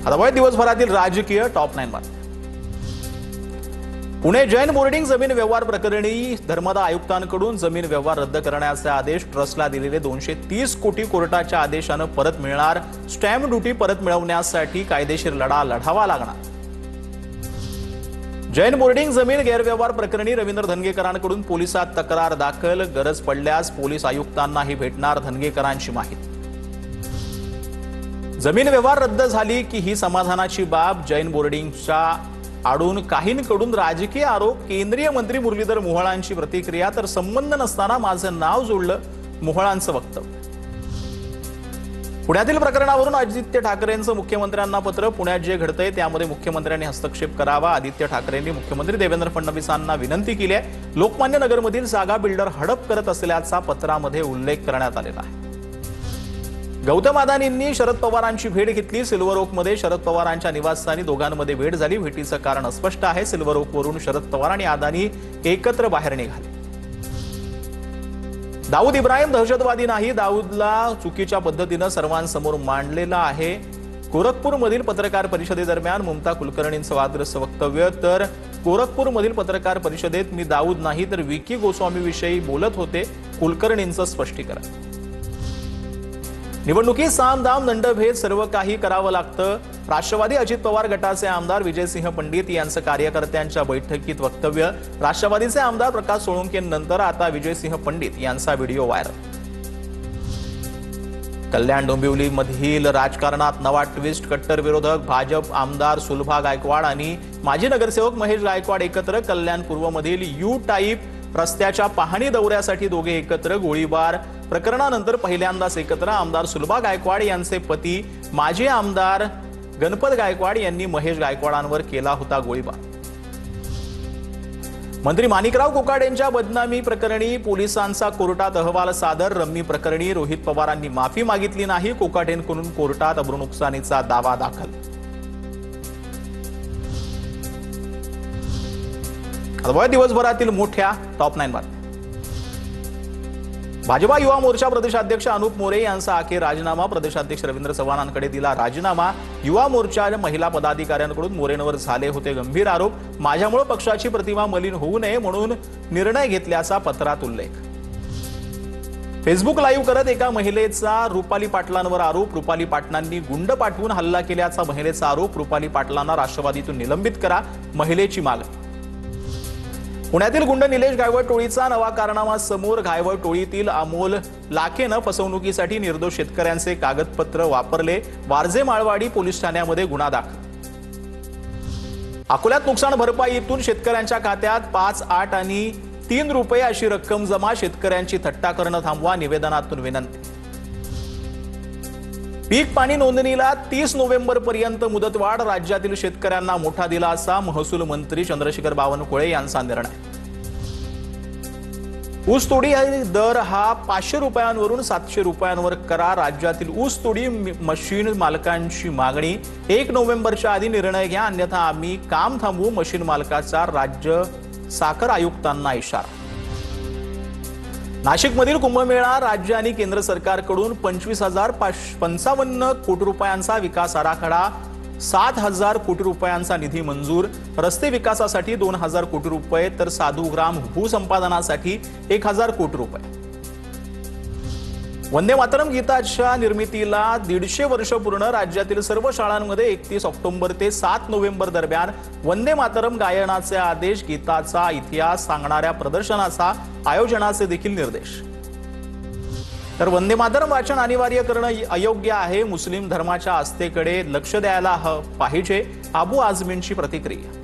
आता वय दिवसभरातील राजकीय टॉप 9 बातम्या। पुणे जैन बोर्डिंग जमीन व्यवहार प्रकरणी धर्मादाय आयुक्तांकडून जमीन व्यवहार रद्द करण्याचे आदेश ट्रस्टला दिलेले 230 कोटी कोर्टाच्या आदेशाने परत मिळणार। स्टॅम्प ड्युटी परत मिळवण्यासाठी कायदेशीर लढा लढावा लागणार। जैन बोर्डिंग जमीन गैरव्यवहार प्रकरणी रवींद्र धनगेकरांकडून पोलिसात तक्रार दाखल। गरज पडल्यास पोलीस आयुक्तांनाही भेटणार धनगेकरांची माहिती। जमीन व्यवहार रद्द झाली की ही समाधानाची बाब। जैन बोर्डिंगच्या आडून काहींकडून राजकीय आरोप। केंद्रीय मंत्री मुरलीधर मोहोळांची प्रतिक्रिया। तर संबंध नसताना माझं नाव जोडलं, मोहोळांचं वक्तव्य। पुण्यातील प्रकरणावरून आदित्य ठाकरेंचं मुख्यमंत्र्यांना पत्र। पुण्यात जे घडतंय त्यामध्ये मुख्यमंत्र्यांनी हस्तक्षेप करावा। आदित्य ठाकरेंनी मुख्यमंत्री देवेंद्र फडणवीसांना विनंती केली आहे। लोकमान्य नगरमधील जागा बिल्डर हडप करत असल्याचा पत्रामध्ये उल्लेख करण्यात आलेला आहे। गौतम अदानींनी शरद पवारांची भेट घेतली। सिल्वर ओकमध्ये शरद पवारांच्या निवासस्थानी दोघांमध्ये भेट झाली। भेटीचं कारण अस्पष्ट आहे। सिल्वर ओकवरून शरद पवार आणि अदानी एकत्र बाहेर निघाले। दाऊद इब्राहिम दहशतवादी नाही, दाऊदला चुकीच्या पद्धतीने सर्वांसमोर मांडलेला आहे। गोरखपूरमधील पत्रकार परिषदेदरम्यान ममता कुलकर्णींचं वादग्रस्त वक्तव्य। तर गोरखपूरमधील पत्रकार परिषदेत मी दाऊद नाही तर विकी गोस्वामीविषयी बोलत होते, कुलकर्णींचं स्पष्टीकरण। निवडणुकीत साम दाम दंडभेद सर्व काही करावं लागतं। राष्ट्रवादी अजित पवार गटाचे आमदार विजयसिंह पंडित यांचं कार्यकर्त्यांच्या बैठकीत वक्तव्य। राष्ट्रवादीचे आमदार प्रकाश सोळंकेनंतर आता विजयसिंह पंडित यांचा व्हिडिओ व्हायरल। कल्याण डोंबिवलीमधील राजकारणात नवा ट्विस्ट। कट्टर विरोधक भाजप आमदार सुलभा गायकवाड आणि माजी नगरसेवक महेश गायकवाड एकत्र। कल्याण पूर्वमधील यू टाईप रस्त्याच्या पाहणी दौऱ्यासाठी दोघे एकत्र। गोळीबार प्रकरणानंतर पहिल्यांदाच एकत्र। आमदार सुलभा गायकवाड यांचे पती माजी आमदार गणपत गायकवाड यांनी महेश गायकवाडांवर केला होता गोळीबार। मंत्री माणिकराव कोकाटेंच्या बदनामी प्रकरणी पोलिसांचा कोर्टात अहवाल सादर। रम्मी प्रकरणी रोहित पवारांनी माफी मागितली नाही। कोकाटेंकडून कोर्टात अब्रूनुकसानीचा दावा दाखल। आता दिवसभरातील मोठ्या टॉप 9 बातम्या। भाजपा युवा मोर्चा प्रदेशाध्यक्ष अनुप मोरे यांचा अखेर राजीनामा। प्रदेशाध्यक्ष रवींद्र चव्हाणांकडे दिला राजीनामा। युवा मोर्चाच्या महिला पदाधिकाऱ्यांकडून मोरेंवर झाले होते गंभीर आरोप। माझ्यामुळे पक्षाची प्रतिमा मलिन होऊ नये म्हणून निर्णय घेतल्याचा पत्रात उल्लेख। फेसबुक लाईव्ह करत एका महिलेचा रुपाली पाटलांवर आरोप। रुपाली पाटलांनी गुंड पाठवून हल्ला केल्याचा महिलेचा आरोप। रुपाली पाटलांना राष्ट्रवादीतून निलंबित करा, महिलेची मागणी। पुण्यातील गुंड निलेश गायवळ टोळीचा नवा कारनामा समोर। गायवळ टोळीतील अमोल लाखेनं फसवणुकीसाठी निर्दोष शेतकऱ्यांचे कागदपत्र वापरले। वारजे माळवाडी पोलीस ठाण्यामध्ये गुन्हा दाखल। अकोल्यात नुकसान भरपाईतून शेतकऱ्यांच्या खात्यात 5, 8 आणि 3 रुपये अशी रक्कम जमा। शेतकऱ्यांची थट्टा करणं थांबवा, निवेदनातून विनंती। पीक पाणी नोंदणीला 30 नोव्हेंबर पर्यंत मुदतवाढ। राज्यातील शेतकऱ्यांना मोठा दिलासा। महसूल मंत्री चंद्रशेखर बावनकुळे यांचा निर्णय। ऊसतोडी दर हा 500 रुपयांवरून 700 रुपयांवर करा। राज्यातील ऊसतोडी मशीन मालकांची मागणी। 1 नोव्हेंबरच्या आधी निर्णय घ्या, अन्यथा आम्ही काम थांबवू। मशीन मालकाचा राज्य साखर आयुक्तांना इशारा। नाशिकमधील कुंभमेळा राज्य आणि केंद्र सरकारकडून 25,055 कोटी रुपयांचा विकास आराखडा। 7,000 कोटी रुपयांचा निधी मंजूर। रस्ते विकासासाठी 2,000 कोटी रुपये तर साधुग्राम भूसंपादनासाठी 1,000 कोटी रुपये। वंदे मातरम गीताच्या निर्मितीला 150 वर्ष पूर्ण। राज्यातील सर्व शाळांमध्ये 31 ऑक्टोबर ते 7 नोव्हेंबर दरम्यान वंदे मातरम गायनाचे आदेश। गीताचा इतिहास सांगणाऱ्या प्रदर्शनाचा आयोजनाचे देखील निर्देश। तर वंदे मातरम वाचन अनिवार्य करणं अयोग्य आहे। मुस्लिम धर्माच्या आस्थेकडे लक्ष द्यायला पाहिजे, अबू आझमींची प्रतिक्रिया।